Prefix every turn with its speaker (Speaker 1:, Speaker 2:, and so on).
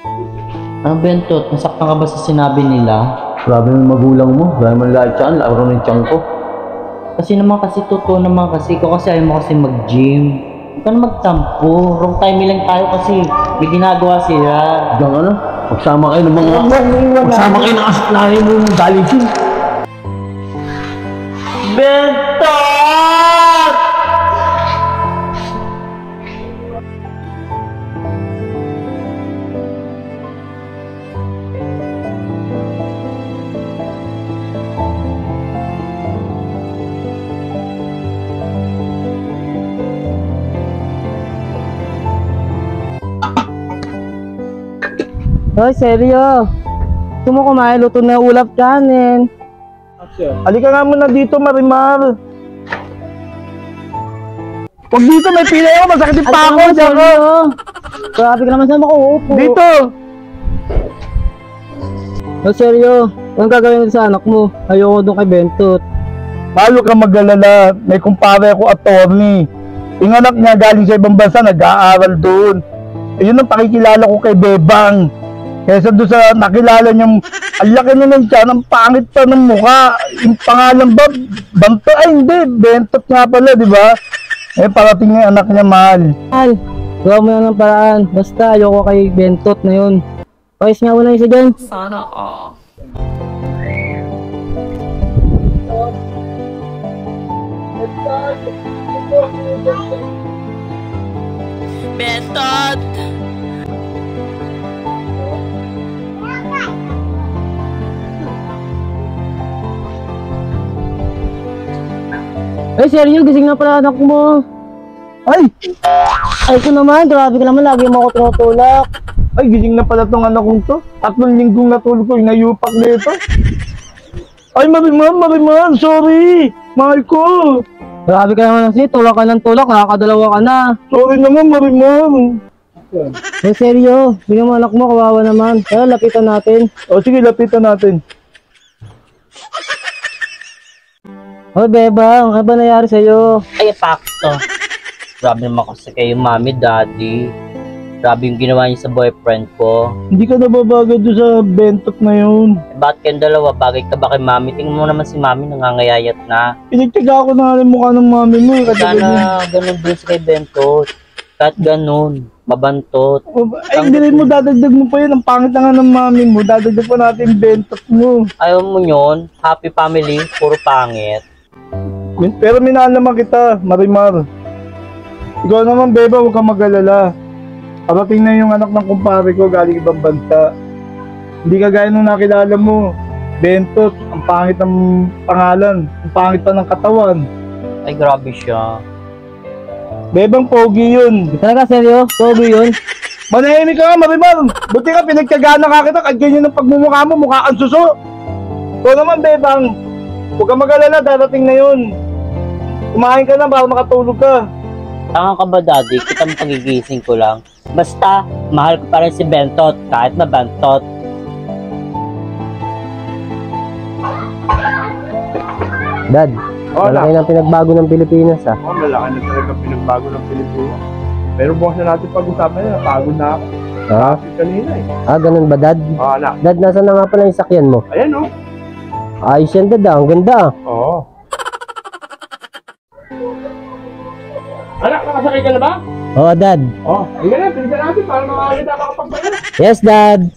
Speaker 1: Ano Bentot, nasaktan ka ba sa sinabi nila?
Speaker 2: Grabe yung magulang mo. Grabe man lahat siya. Laro ng tiyan ko.
Speaker 1: Kasi naman kasi totoo naman kasi ko kasi ayaw mo kasi mag-gym. Huwag ka na magtampo. Wrong timing lang tayo kasi may ginagawa sila.
Speaker 2: Diyan ka na. Magsama kayo ng mga... Magsama kayo ng asaklahin mo yung Jollibee.
Speaker 1: Bentot!
Speaker 3: Hoy, seryo. Gusto mo kumain, luto na ulap kanin.
Speaker 2: Halika nga muna dito, Marimar. Huwag dito, may pila ako. Masakit yung pako. Diyan ka.
Speaker 3: Grabe ka naman saan ako uupo.
Speaker 2: Dito.
Speaker 3: Hoy, seryo. Anong gagawin mo sa anak mo? Ayoko doon kay Bentot.
Speaker 2: Malo ka mag-alala. May kumpare ako, attorney. Yung anak niya galing sa ibang bansa, nag-aaral doon. Yun ang pakikilala ko kay Bebang. Kesa doon sa nakilala niyang ang laki niya ng tiyan, ang pangit pa ng mukha. Yung pangalan ba? Banto? Ay hindi, Bentot nga pala, di ba? Eh parating yung anak niya, mahal.
Speaker 3: Mahal, gawa mo na ng paraan. Basta ayoko kay Bentot na yun. Pakis nga una isa dyan.
Speaker 4: Sana all. Bentot!
Speaker 3: Ay, seryo, gising na pala anak mo.
Speaker 2: Ay!
Speaker 3: Ay ko naman, grabe ka naman, lagi mo ako tinutulak.
Speaker 2: Ay, gising na pala tong anak kong to. 3 linggong natulog ko, inayupak nito. Ay, Marimar, sorry! Mahal ko!
Speaker 3: Grabe ka naman kasi, tulak ka ng tulak, nakakadalawa ka na.
Speaker 2: Sorry naman, Marimar.
Speaker 3: Ay, seryo, bigyan mo anak mo, kawawa naman. Kaya lapitan natin.
Speaker 2: O sige, lapitan natin.
Speaker 3: Hoy, Bebang, ano ba nangyari sa'yo?
Speaker 1: Ay, pakto. Grabe naman kasi kayo, mami, daddy. Grabe yung ginawa niyo sa boyfriend ko.
Speaker 2: Hindi ka nababagay doon sa Bentot na yun.
Speaker 1: Eh, bakit kayong dalawa? Bagay ka ba kay mami? Tingnan mo naman si mami, nangangayayat na.
Speaker 2: Pinagtiga ko na yung mukha ng mami mo.
Speaker 1: Sana ganun din si kay Bentot. Kahit ganun, mabantot.
Speaker 2: Ay, hindi rin mo, dadagdag mo pa yun. Ang pangit na nga ng mami mo. Dadagdag pa natin yung Bentot mo.
Speaker 1: Ayaw mo yun? Happy family, puro pangit.
Speaker 2: Pero minahal naman kita, Marimar. Ikaw naman, Beba, huwag kang mag-alala. Parating na yung anak ng kumpare ko galing ibang bansa. Hindi kagaya nung nakilala mo. Bentot, ang pangit ng pangalan. Ang pangit pa ng katawan.
Speaker 1: Ay, grabe siya.
Speaker 2: Bebang pogi yun.
Speaker 3: Talaga, seryo? Pogi yun?
Speaker 2: Manahimik ka nga, Marimar. Buti ka, pinagtyagaan na kita. Kahit ganyan ang pagmumukha mo, mukha kang suso. Ikaw naman, Bebang. Huwag kang mag-alala, darating na yun. Kumain ka na para makatulog ka.
Speaker 1: Tanga ka ba, daddy? Kitang pagigising ko lang. Basta, mahal ko pa rin si Bentot, kahit mabantot.
Speaker 3: Dad, malaki na pinagbago ng Pilipinas ah.
Speaker 2: Oh, malaki na talaga pinagbago ng Pilipinas. Pero bukas na natin pag-usapan na, napagod na ako.
Speaker 3: Ha?
Speaker 2: Kanina eh.
Speaker 3: Ah, ganun ba, Dad?
Speaker 2: Oo, anak.
Speaker 3: Dad, nasa na nga pala yung sakyan mo?
Speaker 2: Ayan oh.
Speaker 3: Ayos yan, Dad ah. Ang ganda ah.
Speaker 2: Oo. Anak, nakasakay ka na ba?
Speaker 3: Oo, Dad.
Speaker 2: Oo. Ayun na, pinigyan natin para makakita makapagpala.
Speaker 3: Yes, Dad.